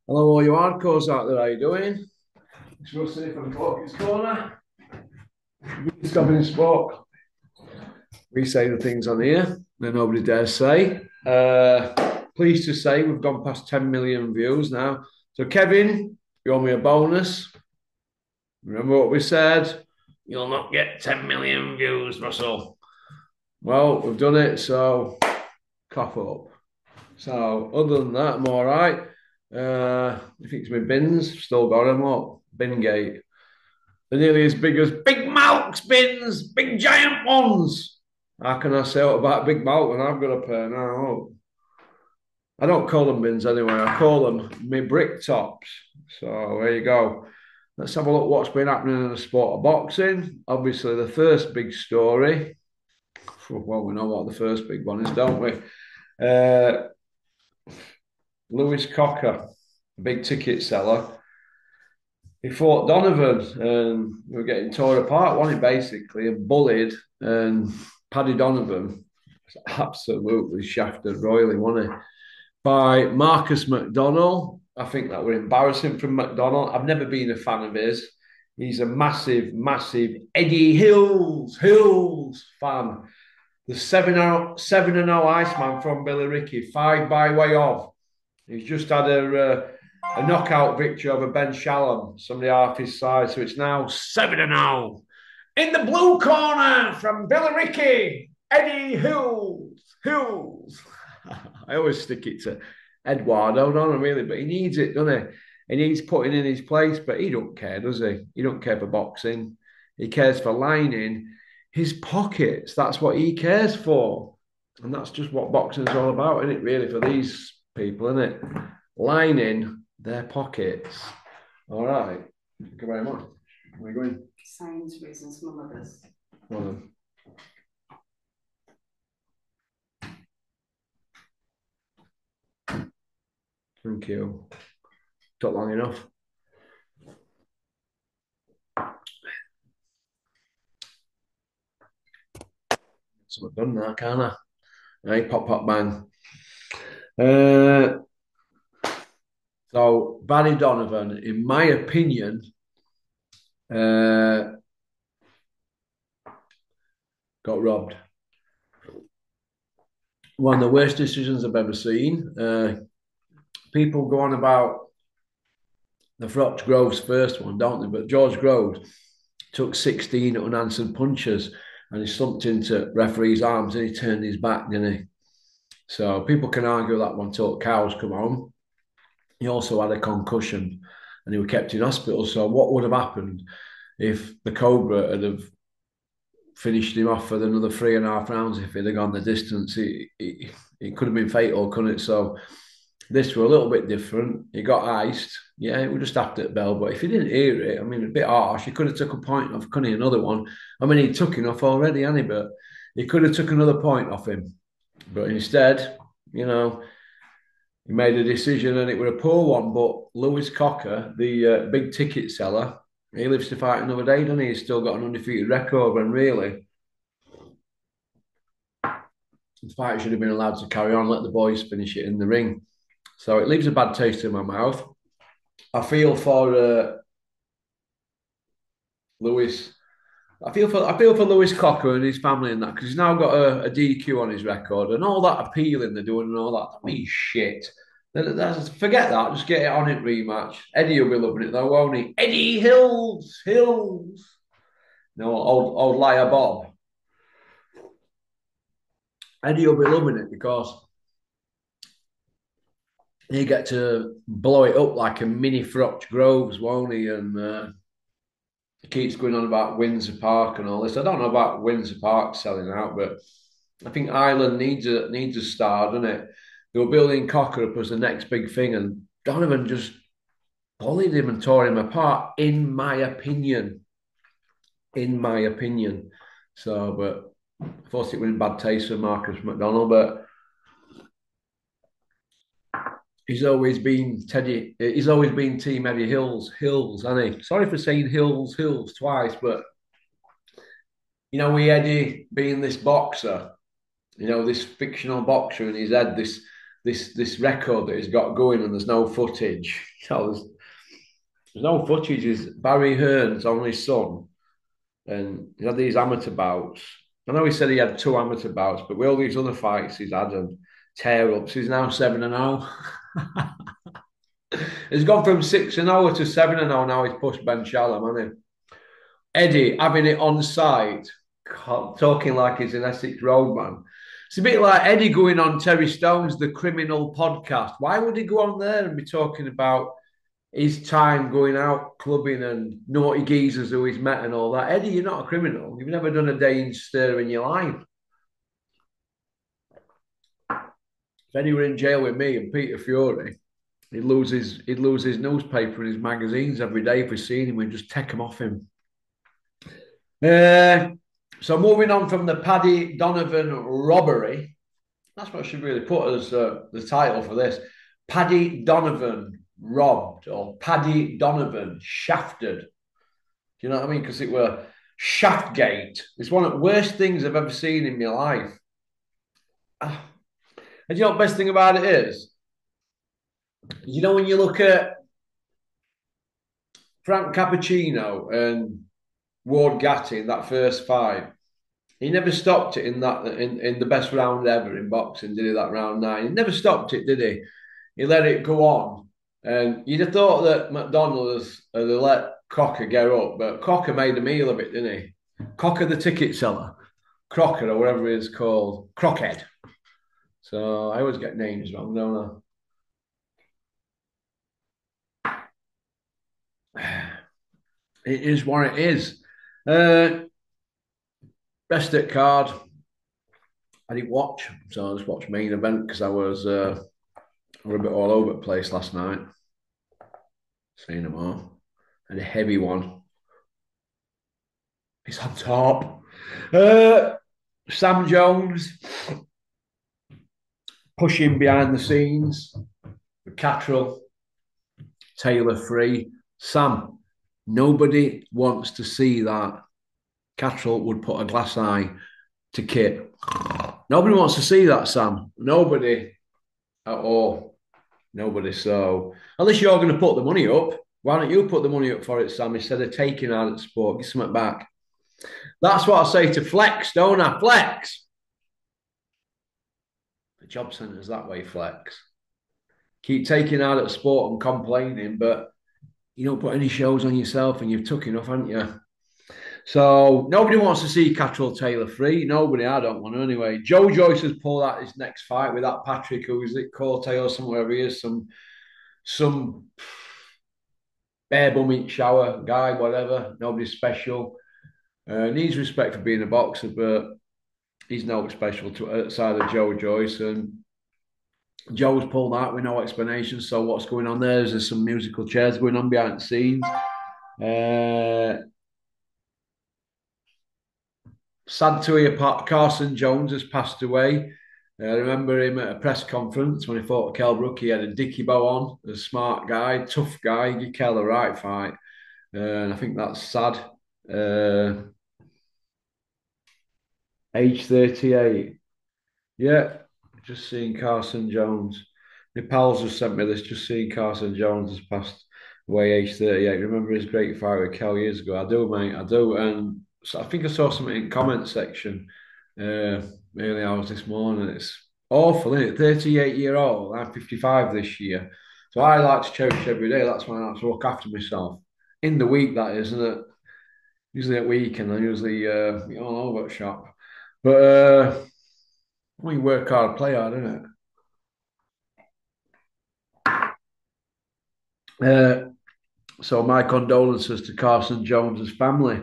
Hello, all you hardcores out there. How you doing? It's Rusty from Porky's Corner. Stopping sport. We say the things on here that nobody dares say. Pleased to say we've gone past 10 million views now. So, Kevin, you owe me a bonus. Remember what we said? You'll not get 10 million views, Russell. Well, we've done it, so cough up. So, other than that, I'm all right. I think it's my bins, still got them up. Bin gate. They're nearly as big as Big Malk's bins, big giant ones. How can I say what about Big Malk when I've got a pair now? I don't call them bins anyway. I call them my brick tops. So there you go. Let's have a look what's been happening in the sport of boxing. Obviously, the first big story. Well, we know what the first big one is, don't we? Uh, Lewis Cocker, big ticket seller. He fought Donovan and we were getting torn apart, wasn't it, basically, and bullied. And Paddy Donovan was absolutely shafted royally, wasn't he? By Marcus McDonnell. I think that were embarrassing from McDonnell. I've never been a fan of his. He's a massive, massive Eddie Hills fan. The 7-0 Iceman from Billy Ricky, 5 by way of. He's just had a knockout victory over Ben Shalom, somebody half his size. So it's now 7-0. In the blue corner from Billy Ricky, Eddie Hills. I always stick it to Eduardo, don't I, really? But he needs it, doesn't he? He needs putting in his place, but he don't care, does he? He don't care for boxing. He cares for lining his pockets. That's what he cares for. And that's just what boxing's all about, isn't it, really, for these people, isn't it? Lining their pockets. All right. Thank you very much. Where are you going? Science reasons, my mother's. Well, thank you. Took long enough. So I've done that, can't I? Right, pop, pop, bang. Uh, so Barry Donovan, in my opinion, got robbed. One of the worst decisions I've ever seen. People go on about the Froch Groves first one, don't they? But George Groves took 16 unanswered punches and he slumped into referee's arms and he turned his back, didn't he? So people can argue that one till cows come home. He also had a concussion and he was kept in hospital. So what would have happened if the Cobra had have finished him off for another 3.5 rounds if he'd have gone the distance? It could have been fatal, couldn't it? So this were a little bit different. He got iced. Yeah, it was just after the bell. But if he didn't hear it, I mean, a bit harsh. He could have took a point off, couldn't he? Another one. I mean, he took enough already, hadn't he? But he could have took another point off him. But instead, he made a decision and it was a poor one. But Lewis Cocker, the big ticket seller, he lives to fight another day, doesn't he? He's still got an undefeated record. And really, the fight should have been allowed to carry on, let the boys finish it in the ring. So it leaves a bad taste in my mouth. I feel for Lewis. I feel for Lewis Cocker and his family and that because he's now got a DQ on his record and all that appealing they're doing and all that. That means shit. Forget that. Just get it on it rematch. Eddie will be loving it though, won't he? Eddie Hills. No, old liar Bob. Eddie will be loving it because he get to blow it up like a mini Froch Groves, won't he? And he keeps going on about Windsor Park and all this. I don't know about Windsor Park selling out, but I think Ireland needs a star, doesn't it? They were building Cocker up as the next big thing, and Donovan just bullied him and tore him apart, in my opinion. In my opinion. So, but of course it was in bad taste for Marcus McDonnell, but he's always been Teddy. He's always been Team Eddie Hills, hasn't he? Sorry for saying Hills twice, but with Eddie being this boxer, this fictional boxer in his head, this this record that he's got going, and there's no footage. There's no footage. Is Barry Hearn's only son, and he had these amateur bouts. I know he said he had 2 amateur bouts, but with all these other fights he's had and tear ups, he's now 7-0. He's gone from 6-0 to 7-0 now. He's pushed Ben Shalom, hasn't he? Eddie having it on site, talking like he's an Essex roadman. It's a bit like Eddie going on Terry Stone's The Criminal podcast. Why would he go on there and be talking about his time going out clubbing and naughty geezers who he's met and all that? Eddie, you're not a criminal. You've never done a day in stir in your life. If Eddie were in jail with me and Peter Fury, he'd lose his newspaper and his magazines every day if we seen him. We'd just take them off him. So moving on from the Paddy Donovan robbery, that's what I should really put as the title for this. Paddy Donovan robbed, or Paddy Donovan shafted. Do you know what I mean? Because it were Shaftgate. It's one of the worst things I've ever seen in my life. And you know what the best thing about it is? You know, when you look at Frank Cappuccino and Ward Gatti in that first fight, he never stopped it in the best round ever in boxing, did he? That round 9. He never stopped it, did he? He let it go on. And you'd have thought that McDONNELL had let Cocker get up, but Cocker made a meal of it, didn't he? Cocker the ticket seller. Crocker, or whatever it is called. Crockhead. So I always get names wrong, don't I? It is what it is. Best at card. I didn't watch, so I just watched main event because I was a bit all over the place last night. Seeing them all. And a heavy one. He's on top. Sam Jones pushing behind the scenes with Cattrall, Taylor free. Sam, nobody wants to see that. Cattrall would put a glass eye to Kip. Nobody wants to see that, Sam. Nobody at all. Nobody. So, unless you're going to put the money up, why don't you put the money up for it, Sam, instead of taking out of the sport? Get something back. That's what I say to Flex, don't I? Flex. The job centre's that way, Flex. Keep taking out of the sport and complaining, but you don't put any shows on yourself and you've took enough, haven't you? So nobody wants to see Cattrall Taylor free. Nobody, I don't want to anyway. Joe Joyce has pulled out his next fight with that Patrick, who is it, Corte or somewhere he is, some bare bumming shower guy, whatever. Nobody special. Needs respect for being a boxer, but he's no special outside of Joe Joyce. And Joe's pulled out with no explanation. So what's going on there? There's some musical chairs going on behind the scenes. Sad to hear Carson Jones has passed away. I remember him at a press conference when he fought Kell Brook. He had a dicky bow on, a smart guy, tough guy, give Kell the right fight. And I think that's sad. Age 38. Yeah, just seeing Carson Jones. My pals have sent me this, just seeing Carson Jones has passed away, age 38. Remember his great fight with Kell years ago? I do, mate, I do. And so I think I saw something in the comment section early hours this morning. It's awful, isn't it? 38-year-old. I'm 55 this year. So I like to cherish every day. That's why I like to look after myself. In the week, that is, isn't it? Usually at weekend, I usually all over the shop. But we work hard, play hard, isn't it? So my condolences to Carson Jones's family.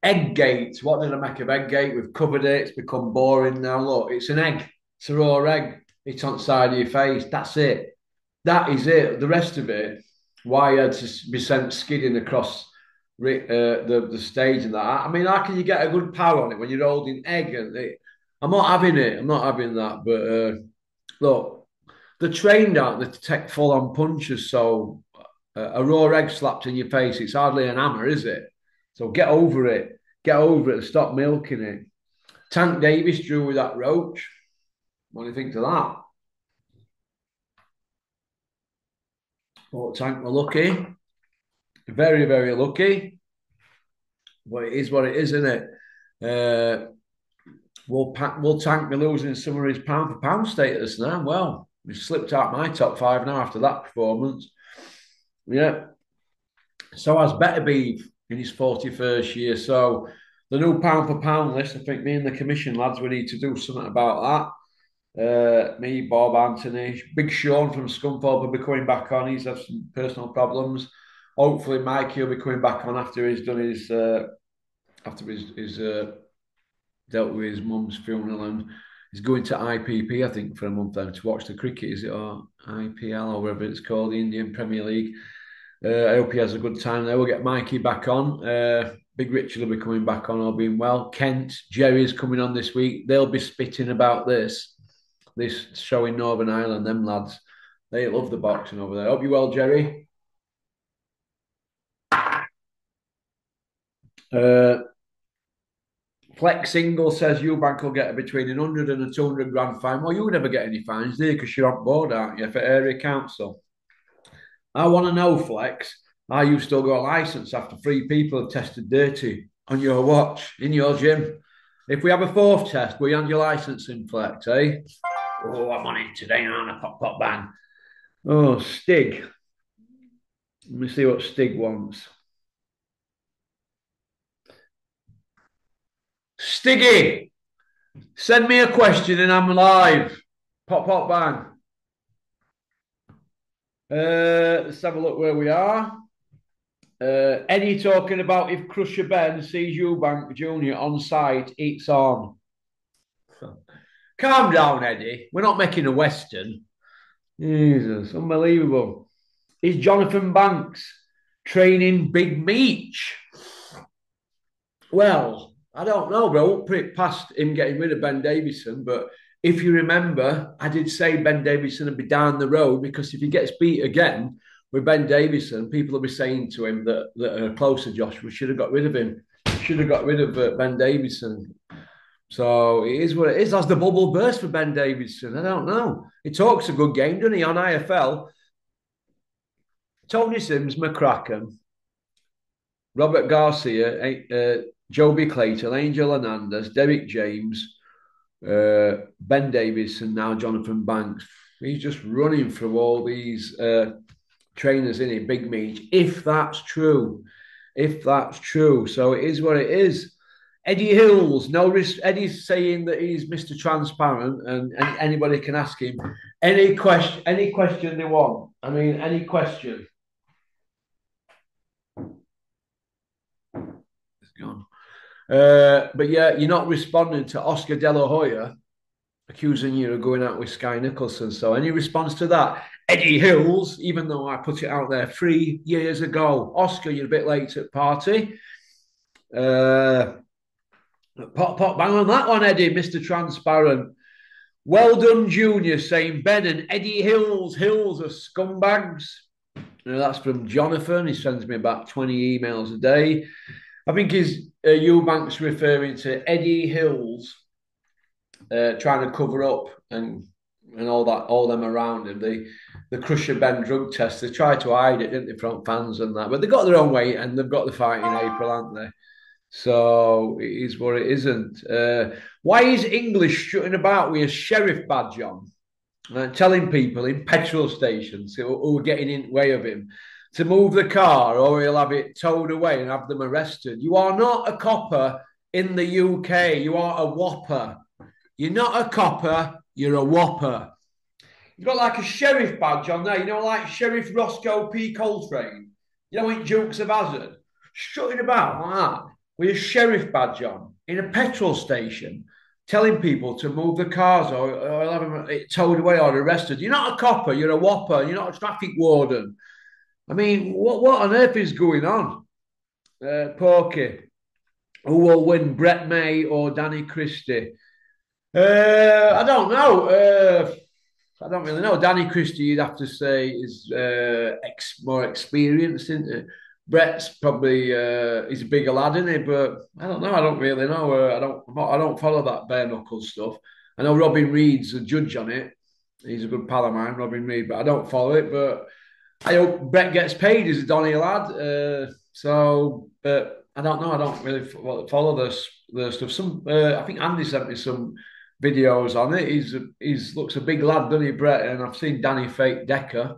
Egggate. What did I make of Egggate? We've covered it. It's become boring now. Look, it's an egg. It's a raw egg. It's on the side of your face. That's it. That is it. The rest of it, why you had to be sent skidding across the stage and that. I mean, how can you get a good power on it when you're holding egg? I'm not having it. I'm not having that. But look, they're trained out to take full-on punches. So a raw egg slapped in your face, it's hardly an hammer, is it? So get over it. Get over it and stop milking it. Tank Davis drew with that roach. What do you think to that? Port Tank were lucky. Very, very lucky. But it is what it is, isn't it? Will Tank be losing some of his pound for pound status now? Well, we slipped out my top five now after that performance. Yeah. So has Betterbeef in his 41st year. So the new pound for pound list, I think me and the commission lads, we need to do something about that. Me, Bob, Anthony, Big Sean from Scunthorpe will be coming back on. He's had some personal problems. Hopefully, Mikey will be coming back on after he's done his dealt with his mum's funeral, and he's going to IPP, I think, for a month then to watch the cricket. Is it, or IPL or whatever it's called, the Indian Premier League? I hope he has a good time there. We'll get Mikey back on. Big Richard will be coming back on, all being well. Kent, Jerry's coming on this week. They'll be spitting about this show in Northern Ireland. Them lads, they love the boxing over there. Hope you well, Jerry. Flex Single says Eubank will get between 100 and a 200 grand fine. Well, you never get any fines, do you? Because you're on board, aren't you, for area council? I want to know, Flex. Are you still got a license after 3 people have tested dirty on your watch in your gym? If we have a 4th test, will you hand your license in, Flex, eh? Oh, I'm on it today, aren't I? Pop, pop, bang. Oh, Stig. Let me see what Stig wants. Stiggy, send me a question and I'm live. Pop, pop, bang. Let's have a look where we are. Eddie talking about if Crusher Ben sees Eubank Jr. on site, it's on. Calm down, Eddie. We're not making a Western. Jesus, unbelievable. Is Jonathan Banks training Big Meech? Well, I don't know, bro. I won't put it past him getting rid of Ben Davison, but if you remember, I did say Ben Davison would be down the road because if he gets beat again with Ben Davison, people will be saying to him that are closer, Josh, we should have got rid of him. Should have got rid of Ben Davison. So it is what it is. That's the bubble burst for Ben Davison. I don't know. He talks a good game, doesn't he, on IFL? Tony Sims, McCracken, Robert Garcia, Joby Clayton, Angel Hernandez, Derek James, Ben Davis, and now Jonathan Banks. He's just running through all these trainers in it, Big Meech, if that's true. If that's true. So it is what it is. Eddie Hills, no risk. Eddie's saying that he's Mr. Transparent and anybody can ask him any question they want. I mean, any question. It's gone. But yeah, you're not responding to Oscar De La Hoya accusing you of going out with Sky Nicholson. So any response to that? Eddie Hills, even though I put it out there 3 years ago. Oscar, you're a bit late to the party. Pop, pop, bang on that one, Eddie, Mr. Transparent. Well done, Junior, saying Ben and Eddie Hills are scumbags. That's from Jonathan. He sends me about 20 emails a day. I think he's Eubank's referring to Eddie Hills trying to cover up and all them around him. The Crusher Ben drug test, they tried to hide it, didn't they, from fans and that. But they got their own way and they've got the fight in April, haven't they? So it is what it isn't. Why is English strutting about with a sheriff badge on, telling people in petrol stations who are getting in the way of him to move the car or he'll have it towed away and have them arrested? You are not a copper in the UK. You are a whopper. You're not a copper. You're a whopper. You've got like a sheriff badge on there. You know, like Sheriff Roscoe P. Coltrane. You know, in Dukes of Hazzard. Strutting about like that with a sheriff badge on in a petrol station, telling people to move the cars or have them towed away or arrested. You're not a copper, you're a whopper, you're not a traffic warden. I mean, what on earth is going on? Porky, who will win, Brett May or Danny Christie? I don't know. I don't really know. Danny Christie, you'd have to say, is more experienced, isn't it? Brett's probably he's a bigger lad, isn't he? But I don't know. I don't really know. I don't follow that bare knuckle stuff. I know Robin Reed's a judge on it. He's a good pal of mine, Robin Reed, but I don't follow it. But I hope Brett gets paid. He's a Donny lad. But I don't know. I don't really follow the stuff. I think Andy sent me some videos on it. He's looks a big lad, doesn't he, Brett? And I've seen Danny fake Decker.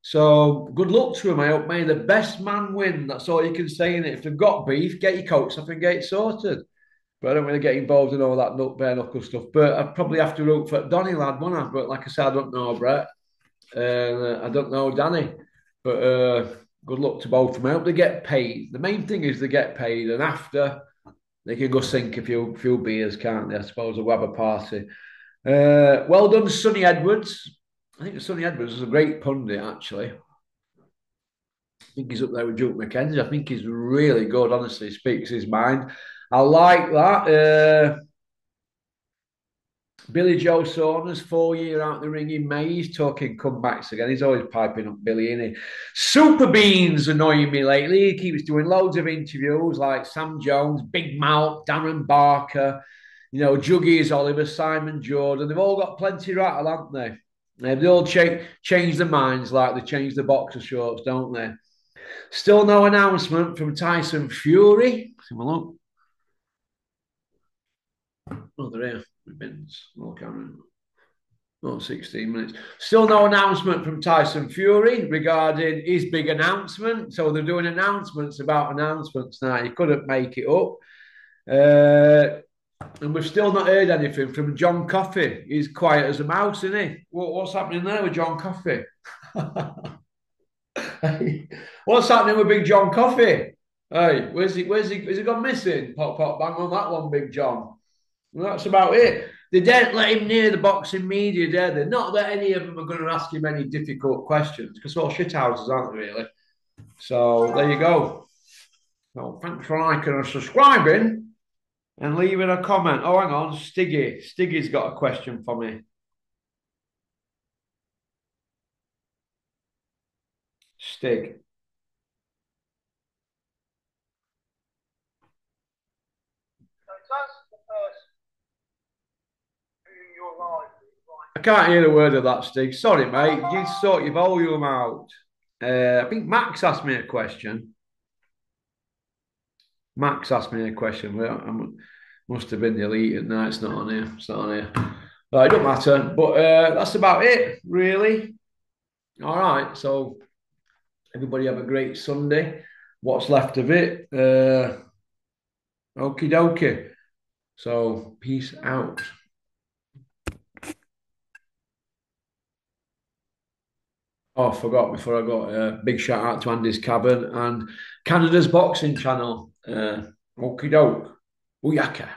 So good luck to him. I hope may the best man win. That's all you can say in it. If they've got beef, get your coats off and get it sorted. But I don't really get involved in all that bare knuckle stuff. But I'd probably have to root for Donny lad, wouldn't I? But like I said, I don't know Brett. I don't know Danny. But good luck to both of them. I hope they get paid. The main thing is they get paid, and after they can go sink a few beers, can't they? I suppose we'll have a party. Well done, Sonny Edwards. I think Sonny Edwards is a great pundit, actually. I think he's up there with Duke McKenzie. I think he's really good, honestly. He speaks his mind. I like that. Billy Joe Saunders, 4 year out the ring in May. He's talking comebacks again. He's always piping up Billy, isn't he? Super Beans annoying me lately. He keeps doing loads of interviews like Sam Jones, Big Mouth, Darren Barker, Juggies Oliver, Simon Jordan. They've all got plenty rattle, haven't they? They all change their minds like they change the boxer shorts, don't they? Still no announcement from Tyson Fury. Let's have a look. Oh, they're here. Bins. Oh, 16 minutes. Still no announcement from Tyson Fury regarding his big announcement. So they're doing announcements about announcements now. You couldn't make it up. And we've still not heard anything from John Coffey. He's quiet as a mouse, isn't he? What's happening there with John Coffey? What's happening with Big John Coffey? Hey, where's he? Has he gone missing? Pop, pop, bang on that one, Big John. Well, that's about it. They don't let him near the boxing media, dare they? Not that any of them are going to ask him any difficult questions, because all shithouses, aren't they, really? So there you go. So thanks for liking and subscribing and leaving a comment. Oh, hang on, Stiggy. Stiggy's got a question for me. Stig. I can't hear a word of that, Stig. Sorry, mate. You sort your volume out. I think Max asked me a question. Max asked me a question. Well, I must have been deleted. No, it's not on here. It's not on here. It don't matter. But that's about it, really. All right. So everybody have a great Sunday. What's left of it? Okie dokie. So peace out. Oh, I forgot before I got big shout out to Andy's Cabin and Canada's Boxing Channel. Okie doke. Booyaka.